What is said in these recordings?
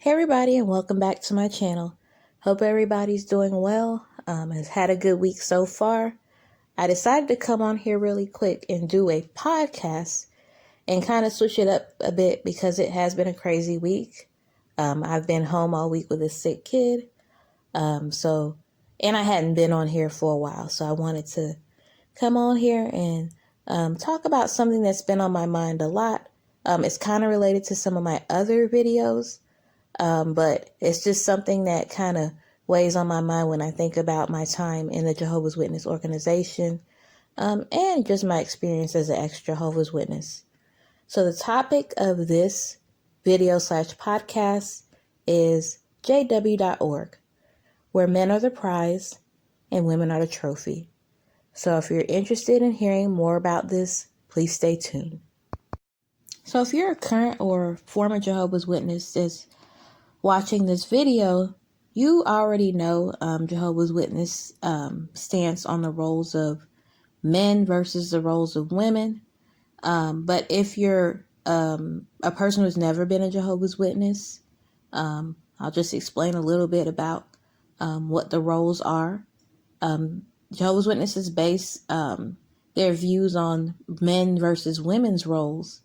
Hey everybody, and welcome back to my channel. Hope everybody's doing well, has had a good week so far. I decided to come on here really quick and do a podcast and kind of switch it up a bit because it has been a crazy week. I've been home all week with a sick kid, and I hadn't been on here for a while, so I wanted to come on here and talk about something that's been on my mind a lot. It's kind of related to some of my other videos. But it's just something that kind of weighs on my mind when I think about my time in the Jehovah's Witness organization, and just my experience as an ex-Jehovah's Witness. So the topic of this video/podcast is JW.org, where men are the prize and women are the trophy. So if you're interested in hearing more about this, please stay tuned. So if you're a current or former Jehovah's Witness that's watching this video, you already know Jehovah's Witness stance on the roles of men versus the roles of women. But if you're a person who's never been a Jehovah's Witness, I'll just explain a little bit about what the roles are. Jehovah's Witnesses base their views on men versus women's roles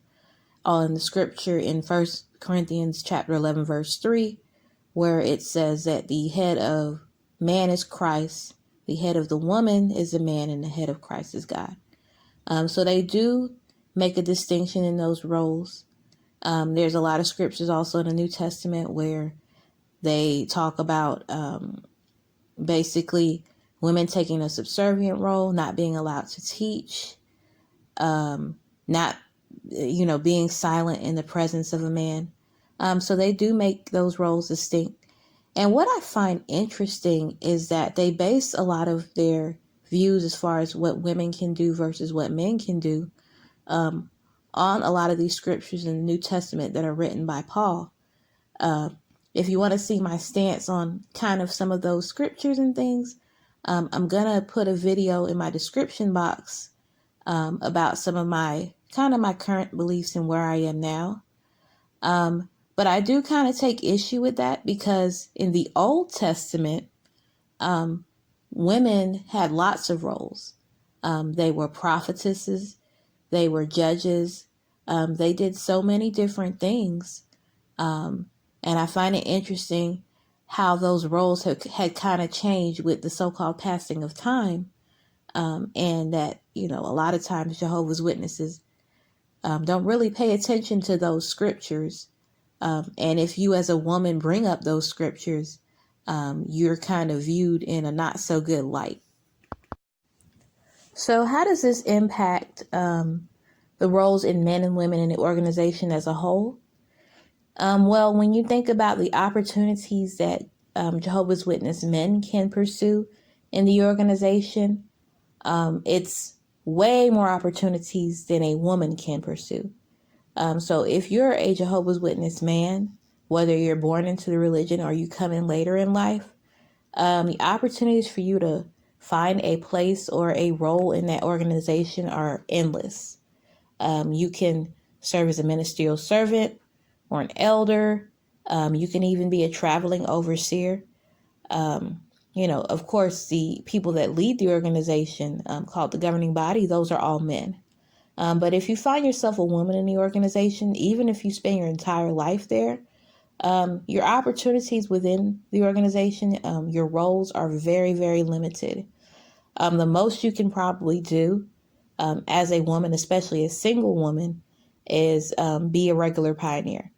on the scripture in 1 Corinthians chapter 11, verse 3, where it says that the head of man is Christ, the head of the woman is a man, and the head of Christ is God. So they do make a distinction in those roles. There's a lot of scriptures also in the New Testament where they talk about basically women taking a subservient role, not being allowed to teach, not being silent in the presence of a man. So they do make those roles distinct. And what I find interesting is that they base a lot of their views as far as what women can do versus what men can do on a lot of these scriptures in the New Testament that are written by Paul. If you want to see my stance on kind of some of those scriptures and things, I'm going to put a video in my description box about some of my current beliefs and where I am now. But I do kind of take issue with that because in the Old Testament, women had lots of roles. They were prophetesses, they were judges, they did so many different things. And I find it interesting how those roles had kind of changed with the so-called passing of time. And that, a lot of times Jehovah's Witnesses don't really pay attention to those scriptures. And if you as a woman bring up those scriptures, you're kind of viewed in a not so good light. So how does this impact the roles in men and women in the organization as a whole? Well, when you think about the opportunities that Jehovah's Witness men can pursue in the organization, it's way more opportunities than a woman can pursue. So if you're a Jehovah's Witness man, whether you're born into the religion or you come in later in life, the opportunities for you to find a place or a role in that organization are endless. You can serve as a ministerial servant or an elder. You can even be a traveling overseer. Of course, the people that lead the organization, called the governing body, those are all men. But if you find yourself a woman in the organization, even if you spend your entire life there, your opportunities within the organization, your roles are very, very limited. The most you can probably do as a woman, especially a single woman, is be a regular pioneer.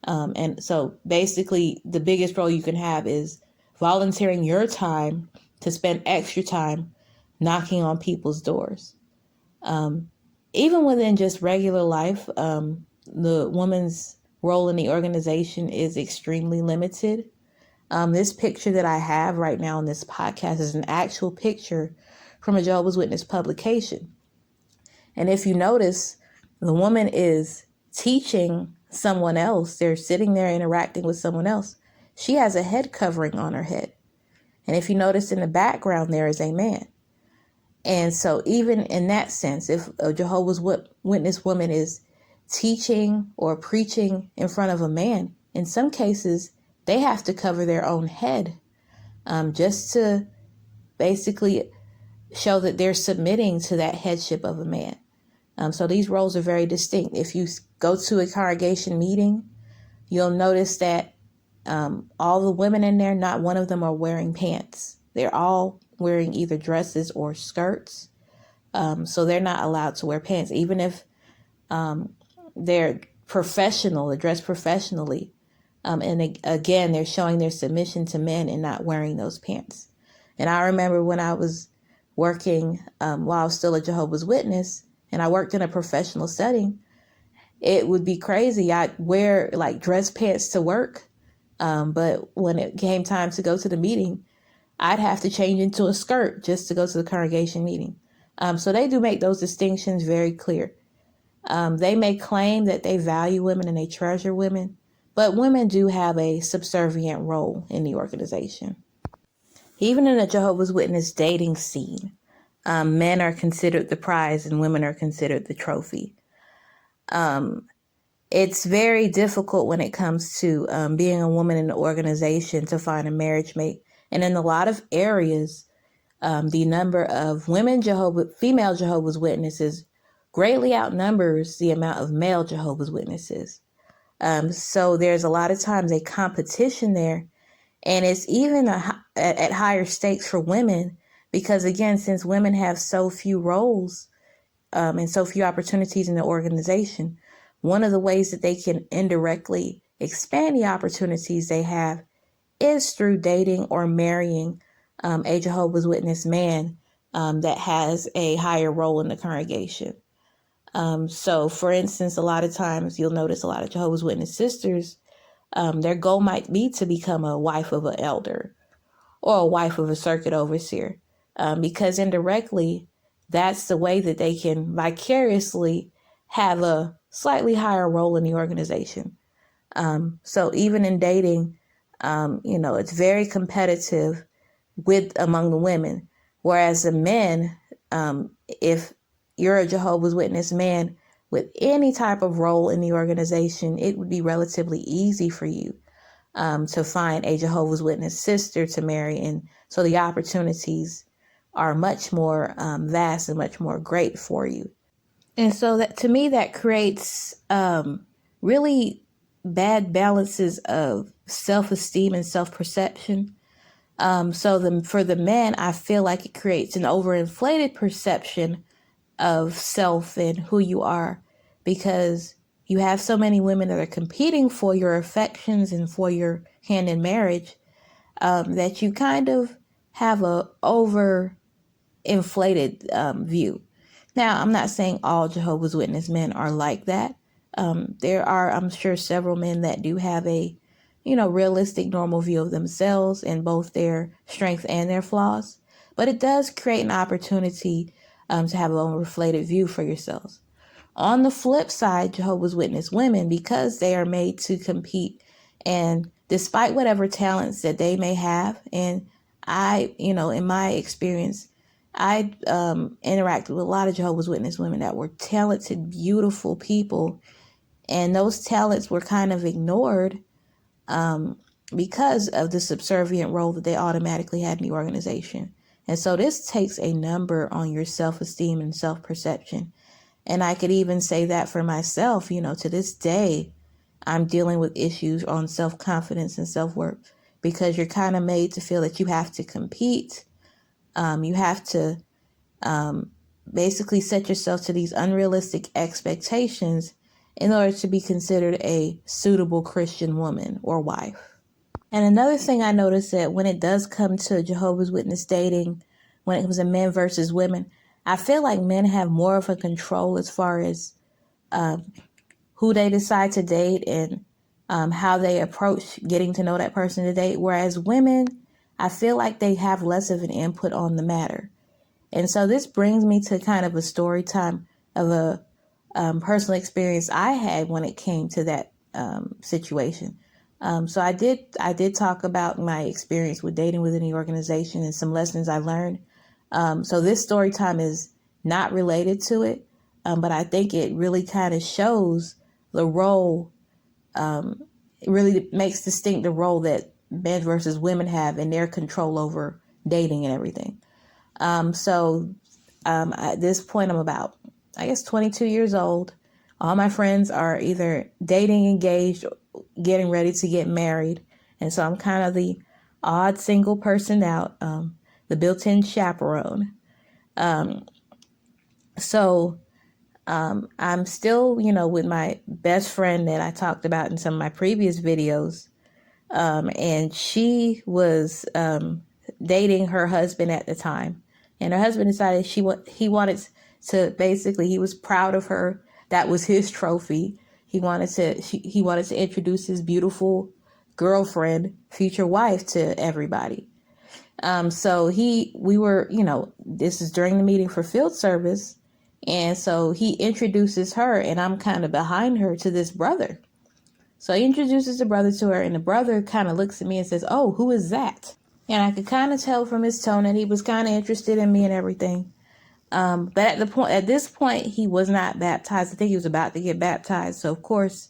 And so basically the biggest role you can have is volunteering your time to spend extra time knocking on people's doors. Even within just regular life, the woman's role in the organization is extremely limited. This picture that I have right now in this podcast is an actual picture from a Jehovah's Witness publication. And if you notice, the woman is teaching someone else. They're sitting there interacting with someone else. She has a head covering on her head. And if you notice in the background, there is a man. And so even in that sense, if a Jehovah's Witness woman is teaching or preaching in front of a man, in some cases, they have to cover their own head, just to basically show that they're submitting to that headship of a man. So these roles are very distinct. If you go to a congregation meeting, you'll notice that all the women in there, not one of them are wearing pants. They're all wearing either dresses or skirts. So they're not allowed to wear pants, even if they're professional, they're dressed professionally. And again, they're showing their submission to men and not wearing those pants. And I remember when I was working while I was still a Jehovah's Witness, and I worked in a professional setting, it would be crazy. I'd wear like dress pants to work. But when it came time to go to the meeting, I'd have to change into a skirt just to go to the congregation meeting. So they do make those distinctions very clear. They may claim that they value women and they treasure women, but women do have a subservient role in the organization. Even in a Jehovah's Witness dating scene, men are considered the prize and women are considered the trophy. It's very difficult when it comes to being a woman in the organization to find a marriage mate. And in a lot of areas, the number of female Jehovah's Witnesses greatly outnumbers the amount of male Jehovah's Witnesses. So there's a lot of times a competition there. And it's even at higher stakes for women because, again, since women have so few roles and so few opportunities in the organization, one of the ways that they can indirectly expand the opportunities they have is through dating or marrying a Jehovah's Witness man that has a higher role in the congregation. So, for instance, a lot of times you'll notice a lot of Jehovah's Witness sisters, their goal might be to become a wife of an elder or a wife of a circuit overseer, because indirectly, that's the way that they can vicariously have a slightly higher role in the organization. So even in dating, it's very competitive among the women, whereas the men, if you're a Jehovah's Witness man with any type of role in the organization, it would be relatively easy for you to find a Jehovah's Witness sister to marry. And so the opportunities are much more vast and much more great for you. And so that, to me, that creates really bad balances of self-esteem and self-perception. For the men, I feel like it creates an overinflated perception of self and who you are, because you have so many women that are competing for your affections and for your hand in marriage, that you kind of have a overinflated view. Now, I'm not saying all Jehovah's Witness men are like that. There are, I'm sure, several men that do have a, realistic, normal view of themselves and both their strengths and their flaws. But it does create an opportunity to have an overinflated view for yourselves. On the flip side, Jehovah's Witness women, because they are made to compete, and despite whatever talents that they may have, and I, in my experience, I interacted with a lot of Jehovah's Witness women that were talented, beautiful people, and those talents were kind of ignored because of the subservient role that they automatically had in the organization. And so this takes a number on your self-esteem and self-perception. And I could even say that for myself, to this day, I'm dealing with issues on self-confidence and self-worth, because you're kind of made to feel that you have to compete. You have to basically set yourself to these unrealistic expectations in order to be considered a suitable Christian woman or wife. And another thing I noticed, that when it does come to Jehovah's Witness dating, when it comes to men versus women, I feel like men have more of a control as far as who they decide to date and how they approach getting to know that person to date. Whereas women, I feel like they have less of an input on the matter. And so this brings me to kind of a story time of a personal experience I had when it came to that situation. So I did talk about my experience with dating within the organization and some lessons I learned. So this story time is not related to it, but I think it really kind of shows the role it really makes distinct the role that men versus women have in their control over dating and everything. At this point, I'm about, I guess, 22 years old. All my friends are either dating, engaged, getting ready to get married. And so I'm kind of the odd single person out, the built-in chaperone. I'm still, with my best friend that I talked about in some of my previous videos. And she was dating her husband at the time. And her husband decided he wanted to, basically, he was proud of her. That was his trophy. He wanted to introduce his beautiful girlfriend, future wife, to everybody. We were, this is during the meeting for field service. And so he introduces her, and I'm kind of behind her, to this brother. So he introduces the brother to her, and the brother kind of looks at me and says, "Oh, who is that?" And I could kind of tell from his tone that he was kind of interested in me and everything. But at this point, he was not baptized. I think he was about to get baptized. So of course,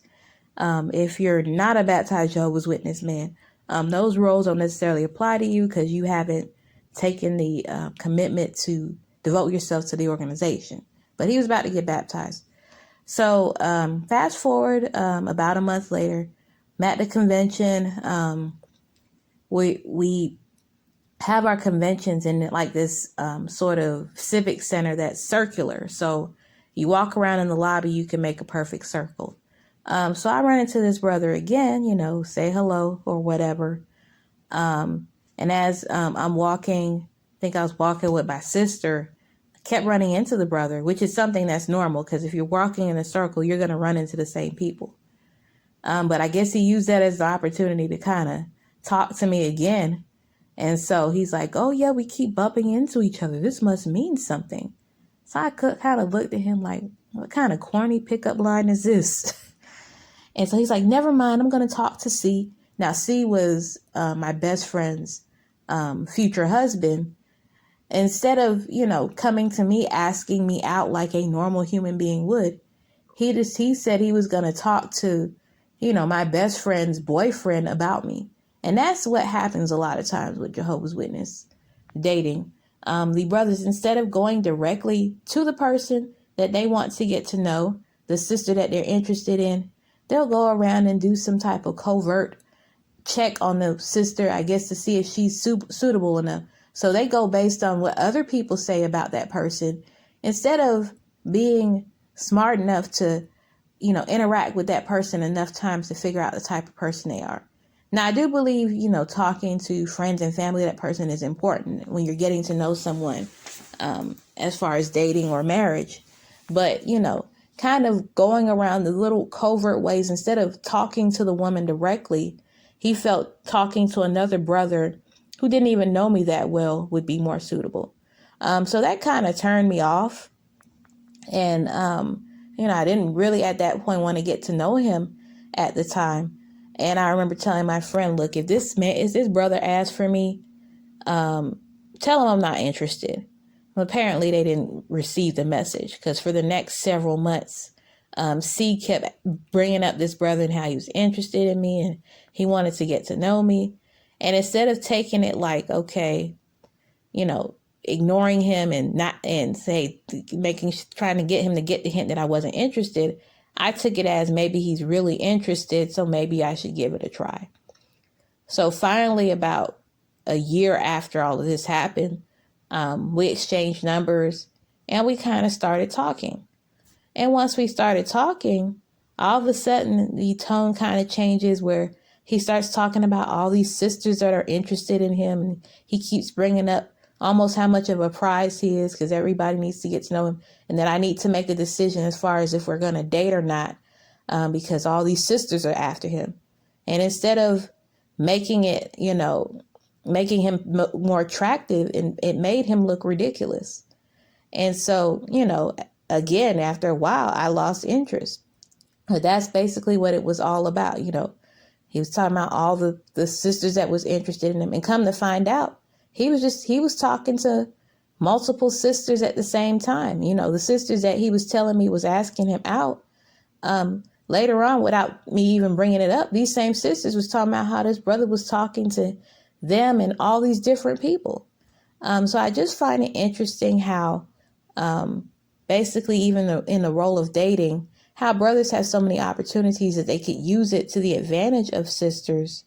if you're not a baptized Jehovah's Witness man, those roles don't necessarily apply to you because you haven't taken the commitment to devote yourself to the organization. But he was about to get baptized. So fast forward about a month later, I'm at the convention. We have our conventions in like this sort of civic center that's circular. So you walk around in the lobby, you can make a perfect circle. So I run into this brother again, say hello or whatever. And as I'm walking, I think I was walking with my sister, I kept running into the brother, which is something that's normal because if you're walking in a circle, you're going to run into the same people. But I guess he used that as the opportunity to kind of talk to me again. And so he's like, "Oh, yeah, we keep bumping into each other. This must mean something." So I kind of looked at him like, what kind of corny pickup line is this? And so he's like, "Never mind, I'm going to talk to C." Now, C was my best friend's future husband. Instead of, coming to me, asking me out like a normal human being would, he said he was going to talk to, my best friend's boyfriend about me. And that's what happens a lot of times with Jehovah's Witness dating. The brothers, instead of going directly to the person that they want to get to know, the sister that they're interested in, they'll go around and do some type of covert check on the sister, I guess, to see if she's suitable enough. So they go based on what other people say about that person instead of being smart enough to, interact with that person enough times to figure out the type of person they are. Now, I do believe, talking to friends and family of that person is important when you're getting to know someone as far as dating or marriage. But, kind of going around the little covert ways, instead of talking to the woman directly, he felt talking to another brother who didn't even know me that well would be more suitable. So that kind of turned me off. And, I didn't really at that point want to get to know him at the time. And I remember telling my friend, "Look, if this brother asks for me, tell him I'm not interested." Well, apparently they didn't receive the message because for the next several months, C kept bringing up this brother and how he was interested in me and he wanted to get to know me. And instead of taking it like, okay, ignoring him and trying to get him to get the hint that I wasn't interested, I took it as maybe he's really interested, so maybe I should give it a try. So finally, about a year after all of this happened, we exchanged numbers and we kind of started talking. And once we started talking, all of a sudden the tone kind of changes where he starts talking about all these sisters that are interested in him. And he keeps bringing up almost how much of a prize he is because everybody needs to get to know him. And that I need to make a decision as far as if we're going to date or not because all these sisters are after him. And instead of making it, making him more attractive, and it made him look ridiculous. And so, again, after a while, I lost interest. But that's basically what it was all about. He was talking about all the sisters that was interested in him. And come to find out, he was talking to multiple sisters at the same time. The sisters that he was telling me was asking him out, later on, without me even bringing it up, these same sisters was talking about how this brother was talking to them and all these different people. So I just find it interesting how basically even in the role of dating, how brothers have so many opportunities that they could use it to the advantage of sisters.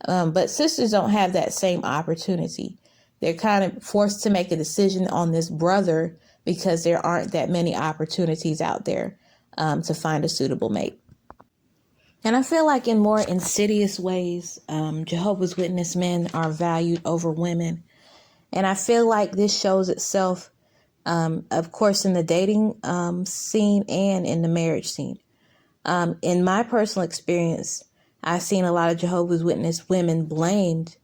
But sisters don't have that same opportunity. They're kind of forced to make a decision on this brother because there aren't that many opportunities out there to find a suitable mate. And I feel like in more insidious ways, Jehovah's Witness men are valued over women. And I feel like this shows itself, of course, in the dating scene and in the marriage scene. In my personal experience, I've seen a lot of Jehovah's Witness women blamed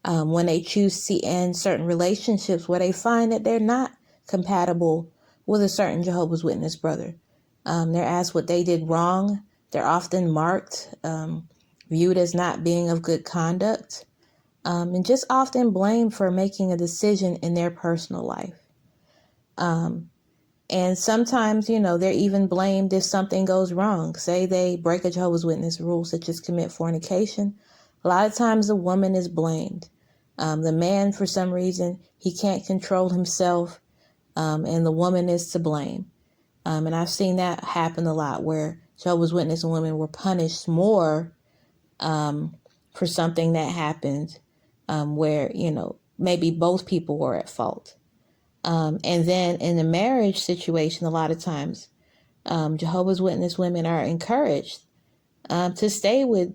when they choose to end certain relationships where they find that they're not compatible with a certain Jehovah's Witness brother. They're asked what they did wrong. They're often marked, viewed as not being of good conduct, and just often blamed for making a decision in their personal life. And sometimes, they're even blamed if something goes wrong. Say they break a Jehovah's Witness rule, such as commit fornication. A lot of times the woman is blamed. The man, for some reason, he can't control himself, and the woman is to blame. And I've seen that happen a lot where Jehovah's Witness women were punished more for something that happened where, maybe both people were at fault. And then in the marriage situation, a lot of times, Jehovah's Witness women are encouraged to stay with,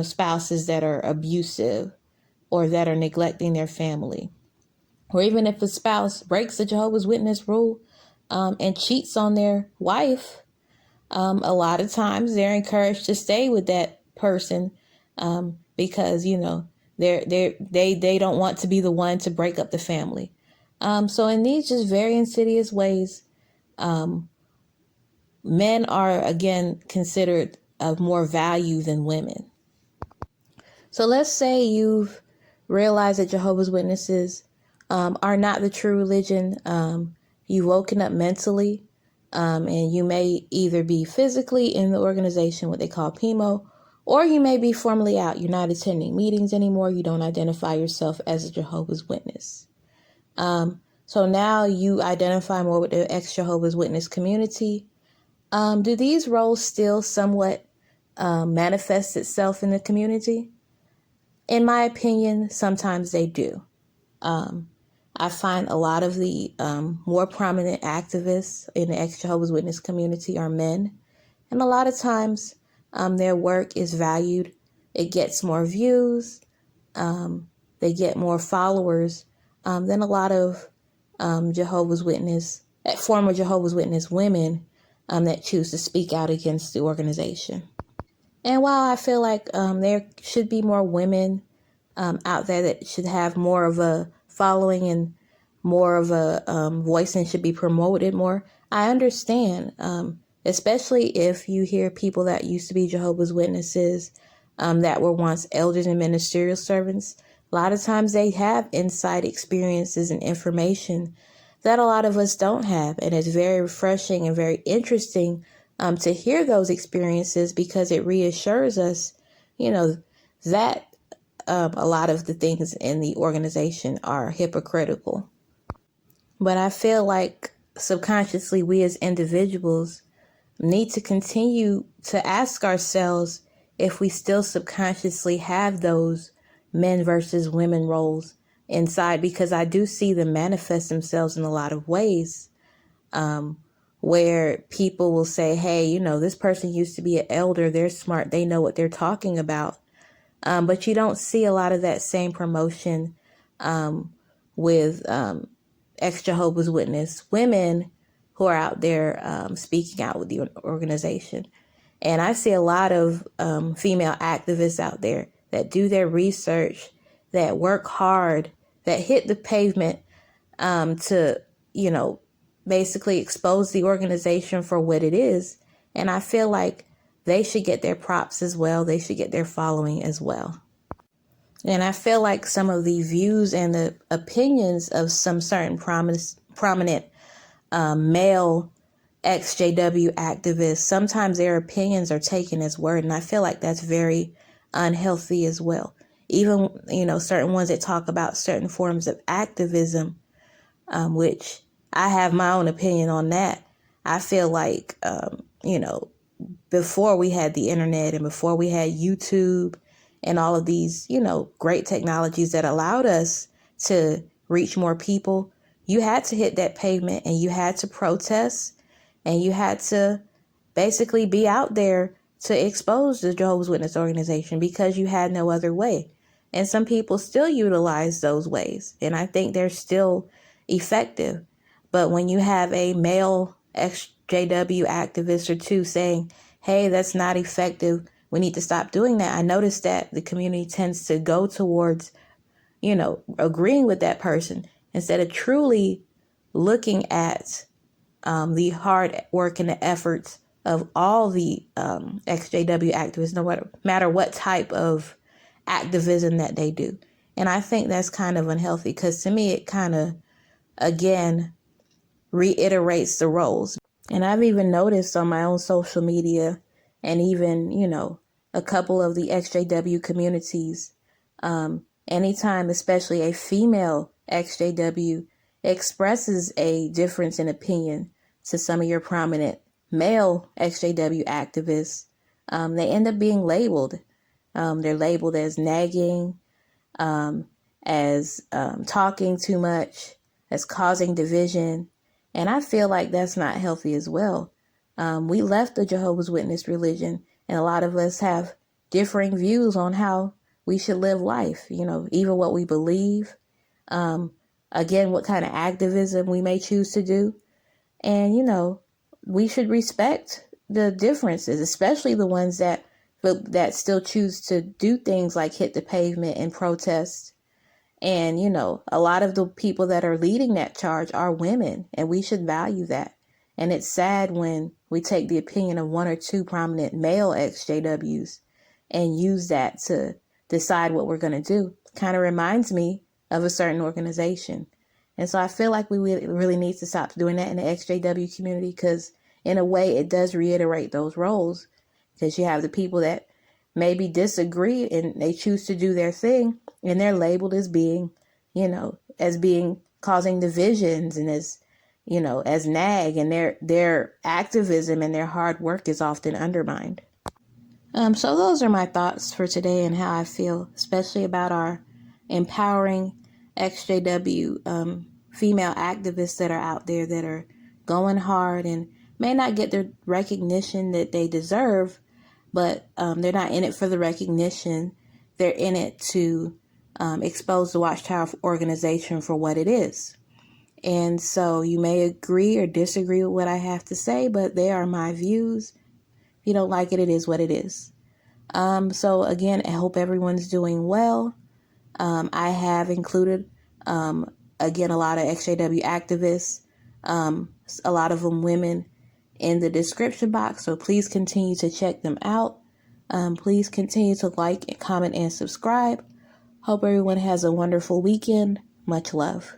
spouses that are abusive or that are neglecting their family. Or even if a spouse breaks the Jehovah's Witness rule and cheats on their wife, a lot of times they're encouraged to stay with that person because, they don't want to be the one to break up the family. So in these just very insidious ways, men are, again, considered of more value than women. So let's say you've realized that Jehovah's Witnesses are not the true religion. You've woken up mentally, and you may either be physically in the organization, what they call PMO, or you may be formally out. You're not attending meetings anymore. You don't identify yourself as a Jehovah's Witness. So now you identify more with the ex-Jehovah's Witness community. Do these roles still somewhat manifest itself in the community? In my opinion, sometimes they do. I find a lot of the more prominent activists in the ex-Jehovah's Witness community are men. And a lot of times their work is valued. It gets more views. They get more followers than a lot of Jehovah's Witness, former Jehovah's Witness women that choose to speak out against the organization. And while I feel like there should be more women out there that should have more of a following and more of a voice and should be promoted more, I understand, especially if you hear people that used to be Jehovah's Witnesses that were once elders and ministerial servants. A lot of times they have inside experiences and information that a lot of us don't have. And it's very refreshing and very interesting to hear those experiences because it reassures us, that a lot of the things in the organization are hypocritical. But I feel like subconsciously we as individuals need to continue to ask ourselves if we still subconsciously have those men versus women roles inside, because I do see them manifest themselves in a lot of ways where people will say, hey, this person used to be an elder. They're smart. They know what they're talking about. But you don't see a lot of that same promotion with ex-Jehovah's Witness women who are out there speaking out with the organization. And I see a lot of female activists out there that do their research, that work hard, that hit the pavement to, basically expose the organization for what it is. And I feel like they should get their props as well. They should get their following as well. And I feel like some of the views and the opinions of some certain prominent male Ex-JW activists, sometimes their opinions are taken as word, and I feel like that's very unhealthy as well. Even, certain ones that talk about certain forms of activism, which I have my own opinion on that. I feel like, before we had the internet and before we had YouTube and all of these, great technologies that allowed us to reach more people, you had to hit that pavement and you had to protest and you had to basically be out there to expose the Jehovah's Witness organization because you had no other way. And some people still utilize those ways, and I think they're still effective. But when you have a male Ex-JW activist or two saying, hey, that's not effective, we need to stop doing that, I notice that the community tends to go towards, agreeing with that person instead of truly looking at the hard work and the efforts of all the Ex-JW activists, no matter what type of activism that they do. And I think that's kind of unhealthy because to me, it kind of, again, reiterates the roles. And I've even noticed on my own social media and even, a couple of the Ex-JW communities, anytime, especially a female Ex-JW expresses a difference in opinion to some of your prominent male Ex-JW activists, they end up being labeled. They're labeled as nagging, as talking too much, as causing division. And I feel like that's not healthy as well. We left the Jehovah's Witness religion, and a lot of us have differing views on how we should live life, even what we believe. Again, what kind of activism we may choose to do. And, we should respect the differences, especially the ones that still choose to do things like hit the pavement and protest. And, a lot of the people that are leading that charge are women, and we should value that. And it's sad when we take the opinion of one or two prominent male Ex-JWs and use that to decide what we're going to do. Kind of reminds me of a certain organization. And so I feel like we really need to stop doing that in the Ex-JW community because in a way it does reiterate those roles because you have the people that maybe disagree and they choose to do their thing and they're labeled as being, causing divisions and as nag, and their activism and their hard work is often undermined. So those are my thoughts for today and how I feel, especially about our empowering Ex-JW female activists that are out there that are going hard and may not get the recognition that they deserve, but they're not in it for the recognition. They're in it to expose the Watchtower organization for what it is. And so you may agree or disagree with what I have to say, but they are my views. If you don't like it, it is what it is. So again, I hope everyone's doing well. I have included, again, a lot of Ex-JW activists, a lot of them women, in the description box. So please continue to check them out. Please continue to like, comment, and subscribe. Hope everyone has a wonderful weekend. Much love.